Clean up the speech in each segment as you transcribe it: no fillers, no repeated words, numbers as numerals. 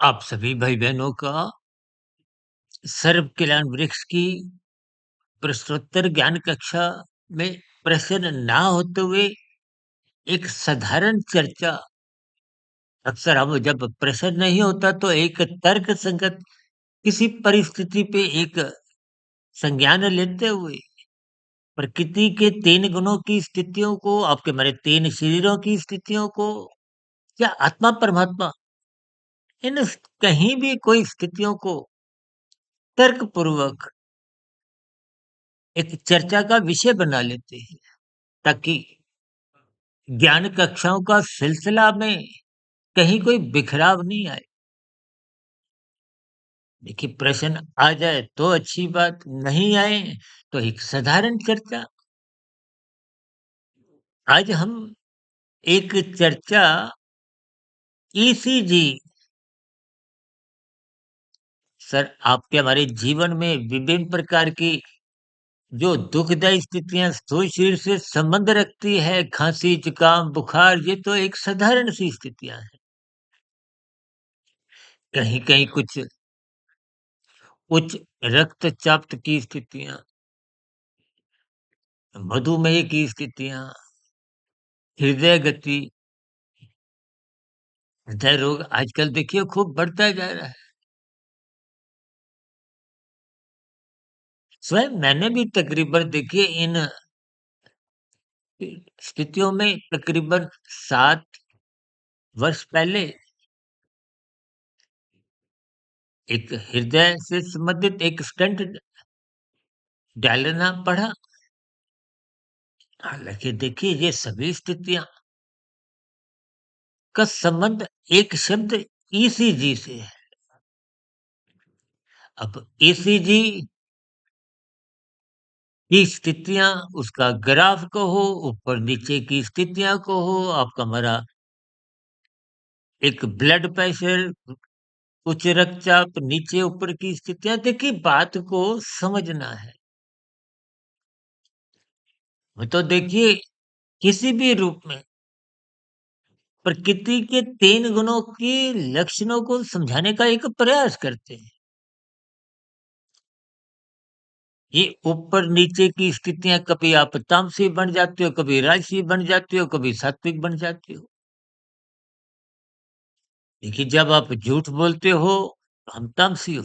आप सभी भाई-बहनों का सर्व कल्याण वृक्ष की प्रश्नोत्तर ज्ञान कक्षा में प्रश्न ना होते हुए एक साधारण चर्चा। अक्सर हम जब प्रश्न नहीं होता तो एक तर्क संगत किसी परिस्थिति पे एक संज्ञान लेते हुए प्रकृति के 3 गुणों की स्थितियों को, आपके हमारे 3 शरीरों की स्थितियों को या आत्मा परमात्मा, इन कहीं भी कोई स्थितियों को तर्कपूर्वक एक चर्चा का विषय बना लेते हैं, ताकि ज्ञान कक्षाओं का सिलसिला में कहीं कोई बिखराव नहीं आए। देखिए, प्रश्न आ जाए तो अच्छी बात, नहीं आए तो एक साधारण चर्चा। आज हम एक चर्चा ईसीजी। सर, आपके हमारे जीवन में विभिन्न प्रकार की जो दुखदायी स्थितियां स्थूल शरीर से संबंध रखती है, खांसी, जुकाम, बुखार, ये तो एक साधारण सी स्थितियां हैं। कहीं कहीं कुछ उच्च रक्तचाप की स्थितियां, मधुमेह की स्थितियां, हृदय गति, हृदय रोग आजकल देखिए खूब बढ़ता जा रहा है। स्वयं मैंने भी तकरीबन देखिए इन स्थितियों में तकरीबन 7 वर्ष पहले एक हृदय से संबंधित एक स्टंट डालना पड़ा। हालांकि देखिए ये सभी स्थितियां का संबंध एक शब्द ईसीजी से है। अब ईसीजी की स्थितियां, उसका ग्राफ कहो, ऊपर नीचे की स्थितियां कहो, आपका हमारा एक ब्लड प्रेशर, उच्च रक्तचाप, नीचे ऊपर की स्थितियां, देखिए बात को समझना है। वो तो देखिए किसी भी रूप में प्रकृति के 3 गुणों के लक्षणों को समझाने का एक प्रयास करते हैं। ये ऊपर नीचे की स्थितियां, कभी आप तामसी बन जाते हो, कभी राजसी बन जाते हो, कभी सात्विक बन जाते हो। देखिए, जब आप झूठ बोलते हो तो हम तामसी हो,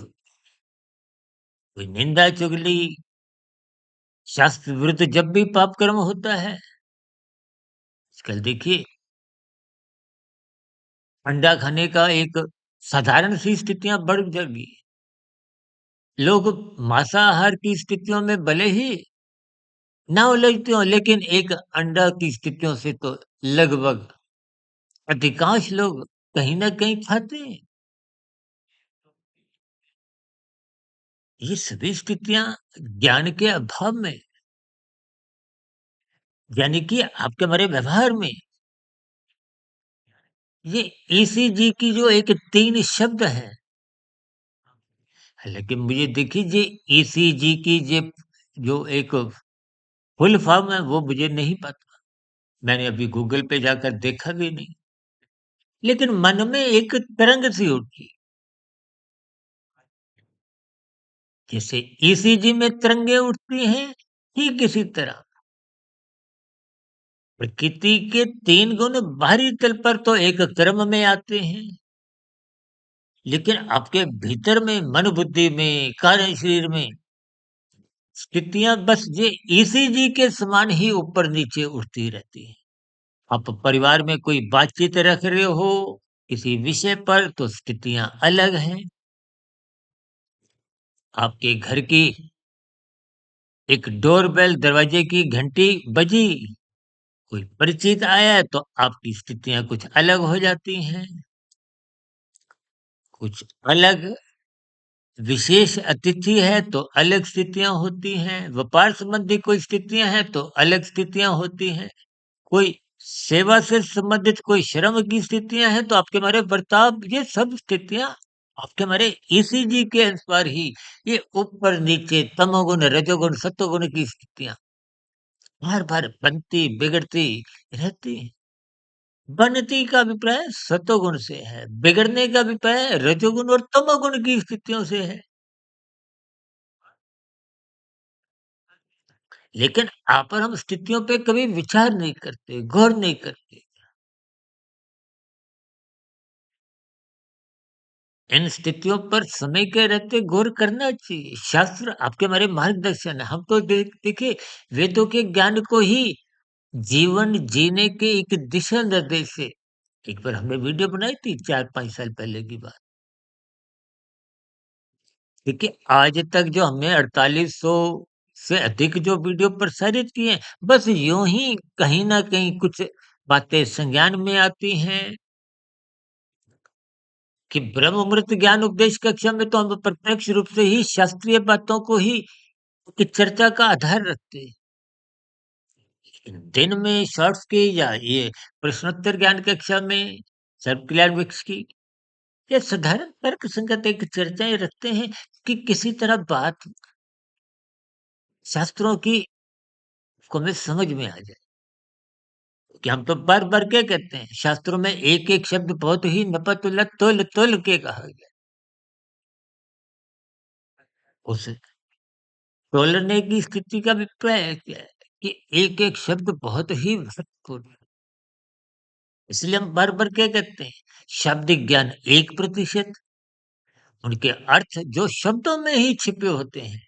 कोई निंदा चुगली, शास्त्र विरुद्ध जब भी पाप कर्म होता है, आजकल देखिए अंडा खाने का एक साधारण सी स्थितियां बढ़ जाएगी। लोग मांसाहार की स्थितियों में भले ही ना उलझते हो, लेकिन एक अंडा की स्थितियों से तो लगभग अधिकांश लोग कहीं न कहीं खाते हैं। ये सभी स्थितियाँ ज्ञान के अभाव में, यानी कि आपके हमारे व्यवहार में, ये ईसीजी की जो एक 3 शब्द हैं, हालाँकि मुझे देखिए ये ईसीजी की जे जो एक फुल फॉर्म है वो मुझे नहीं पता। मैंने अभी गूगल पे जाकर देखा भी नहीं। लेकिन मन में एक तरंग सी उठी, जैसे ईसीजी में तरंगे उठती हैं, ठीक इसी तरह प्रकृति के 3 गुण बाहरी तल पर तो एक क्रम में आते हैं, लेकिन आपके भीतर में, मन बुद्धि में, कार्य शरीर में स्थितियां बस ये ईसीजी के समान ही ऊपर नीचे उठती रहती हैं। आप परिवार में कोई बातचीत रख रहे हो किसी विषय पर तो स्थितियां अलग हैं। आपके घर की एक डोरबेल, दरवाजे की घंटी बजी, कोई परिचित आया तो आपकी स्थितियां कुछ अलग हो जाती हैं। कुछ अलग विशेष अतिथि है तो अलग स्थितियां होती हैं, व्यापार संबंधी कोई स्थितियां हैं तो अलग स्थितियां होती हैं, कोई सेवा से संबंधित कोई श्रम की स्थितियां हैं तो आपके हमारे बर्ताव, ये सब स्थितियां आपके हमारे ईसीजी के अनुसार ही ये ऊपर नीचे तमोगुण, रजोगुण, सत्वगुण की स्थितियां बार बार बनती बिगड़ती रहती हैं। बनती का अभिप्राय सतोगुण से है, बिगड़ने का अभिप्राय रजोगुण और तमोगुण की स्थितियों से है। लेकिन आप और हम स्थितियों पे कभी विचार नहीं करते, गौर नहीं करते। इन स्थितियों पर समय के रहते गौर करना चाहिए। शास्त्र आपके हमारे मार्गदर्शन है। हम तो देखिए वेदों के ज्ञान को ही जीवन जीने के एक दिशा निर्देश है। एक बार हमने वीडियो बनाई थी 4-5 साल पहले की बात। देखिए आज तक जो हमने 4800 से अधिक जो वीडियो प्रसारित किए हैं, बस यूँ ही कहीं न कहीं कुछ बातें संज्ञान में आती हैं कि ब्रह्म अमृत ज्ञान उपदेश कक्षा में तो हम प्रत्यक्ष रूप से ही शास्त्रीय बातों को ही की चर्चा का आधार रखते हैं। दिन में शॉर्ट्स की या ये प्रश्नोत्तर ज्ञान कक्षा में सर्व कल्याण वृक्ष की ये साधारण तर्क संगत एक चर्चाएं रखते हैं कि किसी तरह बात शास्त्रों की को हमें समझ में आ जाए कि हम तो बार बार क्या कहते हैं शास्त्रों में एक एक शब्द बहुत ही नपतुल तुल तुल के कहा गया उस तोलने की स्थिति का अभिप्राय क्या है कि एक एक शब्द बहुत ही महत्वपूर्ण है। इसलिए हम बार बार क्या कहते हैं शाब्दिक ज्ञान 1% उनके अर्थ जो शब्दों में ही छिपे होते हैं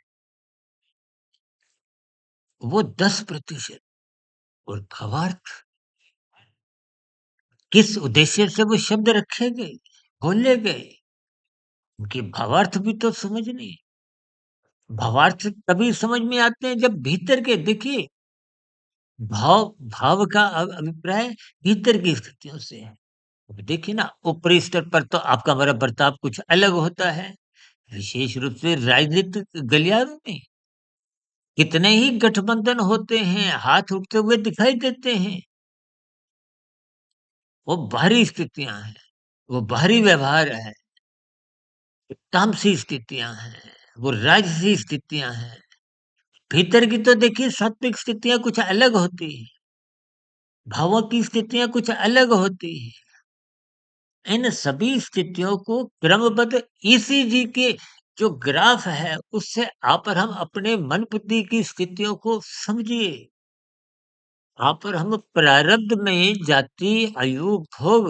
वो 10% और भावार्थ किस उद्देश्य से वो शब्द रखे गए बोले गए उनके भावार्थ भी तो समझने भावार्थ तभी समझ में आते हैं जब भीतर के देखिए भाव भाव का अभिप्राय भीतर की स्थितियों से है अब देखिए ना ऊपरी स्तर पर तो आपका हमारा बर्ताव कुछ अलग होता है विशेष रूप से राजनीतिक गलियारों में कितने ही गठबंधन होते हैं हाथ उठते हुए दिखाई देते हैं वो बाहरी स्थितियां हैं वो बाहरी व्यवहार है तामसी स्थितियां हैं वो राजसी स्थितियां हैं भीतर की तो देखिए सात्विक स्थितियां कुछ अलग होती हैं भावों की स्थितियां कुछ अलग होती हैं इन सभी स्थितियों को क्रमबद्ध ईसीजी के जो ग्राफ है उससे आप और हम अपने मन बुद्धि की स्थितियों को समझिए आप और हम प्रारब्ध में जाति आयु भोग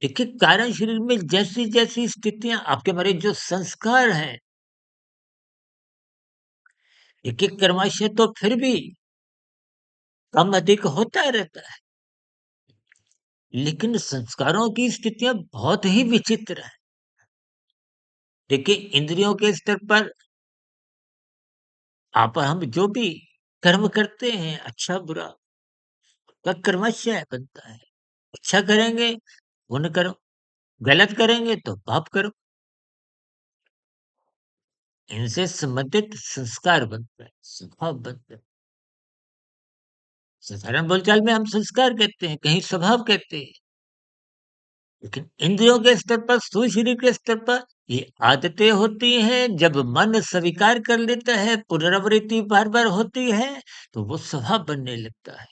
देखिए कारण शरीर में जैसी जैसी स्थितियां आपके हमारे जो संस्कार हैं एक एक कर्माशय तो फिर भी कम अधिक होता रहता है लेकिन संस्कारों की स्थितियां बहुत ही विचित्र है देखिए इंद्रियों के स्तर पर आप और हम जो भी कर्म करते हैं अच्छा बुरा का कर्मशय बनता है अच्छा करेंगे पुण्य करो गलत करेंगे तो पाप करो इनसे संबंधित संस्कार बनता है स्वभाव बनता है साधारण बोलचाल में हम संस्कार कहते हैं कहीं स्वभाव कहते हैं लेकिन इंद्रियों के स्तर पर स्थूल शरीर के स्तर पर ये आदतें होती हैं जब मन स्वीकार कर लेता है पुनरावृत्ति बार बार होती है तो वो स्वभाव बनने लगता है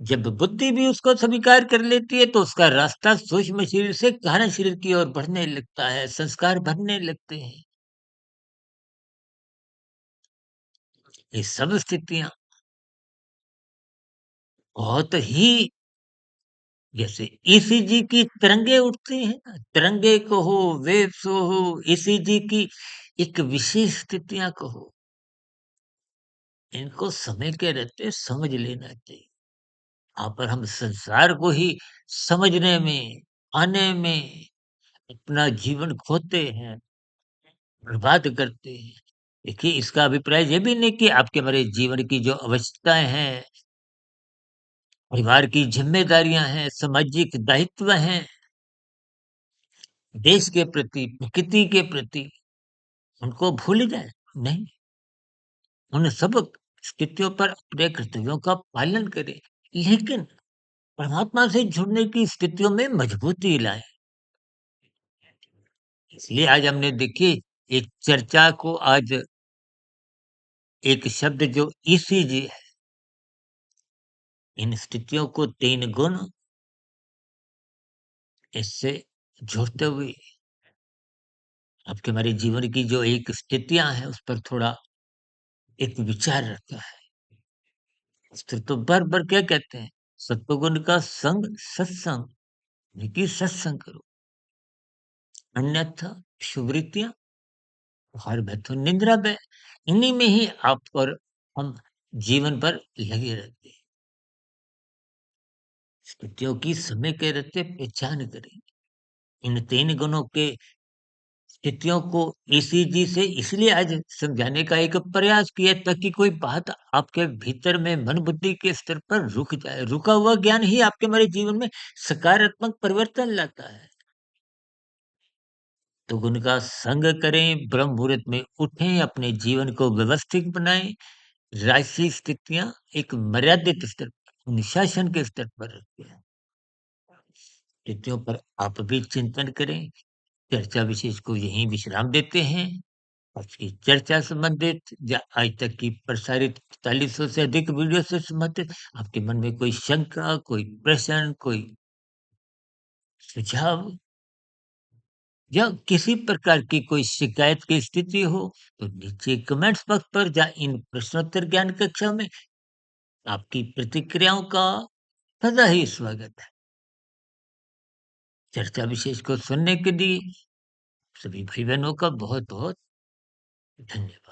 जब बुद्धि भी उसको स्वीकार कर लेती है तो उसका रास्ता सूक्ष्म शरीर से कारण शरीर की ओर बढ़ने लगता है संस्कार बनने लगते हैं ये सब स्थितियां बहुत ही जैसे ईसीजी की तरंगे उठती हैं ना, तरंगे कहो वेव्स हो ईसीजी की एक विशेष स्थितियां कहो इनको समय के रहते समझ लेना चाहिए यहाँ पर हम संसार को ही समझने में आने में अपना जीवन खोते हैं बर्बाद करते हैं देखिए इसका अभिप्राय ये भी नहीं कि आपके हमारे जीवन की जो आवश्यकताएं हैं परिवार की जिम्मेदारियां हैं सामाजिक दायित्व हैं देश के प्रति प्रकृति के प्रति उनको भूल जाए नहीं उन सब स्थितियों पर अपने कर्तव्यों का पालन करें लेकिन परमात्मा से जुड़ने की स्थितियों में मजबूती लाए इसलिए आज हमने देखिए एक चर्चा को आज एक शब्द जो ईसीजी है इन स्थितियों को 3 गुण इससे जोड़ते हुए आपके हमारे जीवन की जो एक स्थितियाँ हैं, उस पर थोड़ा एक विचार रखता है। फिर तो बार-बार क्या कहते हैं? सत्वगुण का संग सत्संग, यानी कि सत्संग करो, अन्यथा शुभरीतियाँ और मैं तो निद्रा में, इन्हीं में ही आप और हम जीवन भर लगे रहते हैं। स्थितियों की समय के रहते पहचान करें। इन 3 गुणों के स्थितियों को ईसीजी से इसलिए आज समझाने का एक प्रयास किया ताकि कोई बात आपके भीतर में मन बुद्धि के स्तर पर रुक जाए। रुका हुआ ज्ञान ही आपके हमारे जीवन में सकारात्मक परिवर्तन लाता है। तो उनका संग करें, ब्रह्म मुहूर्त में उठें, अपने जीवन को व्यवस्थित बनाएँ, राशि स्थितियाँ एक मर्यादित स्तर पर, अनुशासन के स्तर पर रखें। स्थितियों पर आप भी चिंतन करें। चर्चा विशेष को यहीं विश्राम देते हैं। आज की चर्चा संबंधित या आज तक की प्रसारित 4500 से अधिक वीडियो से संबंधित आपके मन में कोई शंका, कोई प्रश्न, कोई सुझाव या किसी प्रकार की कोई शिकायत की स्थिति हो, तो नीचे कमेंट्स बॉक्स पर या इन प्रश्नोत्तर ज्ञान कक्षा में आपकी प्रतिक्रियाओं का सदा ही स्वागत है। चर्चा विशेष को सुनने के लिए सभी भाई-बहनों का बहुत-बहुत धन्यवाद।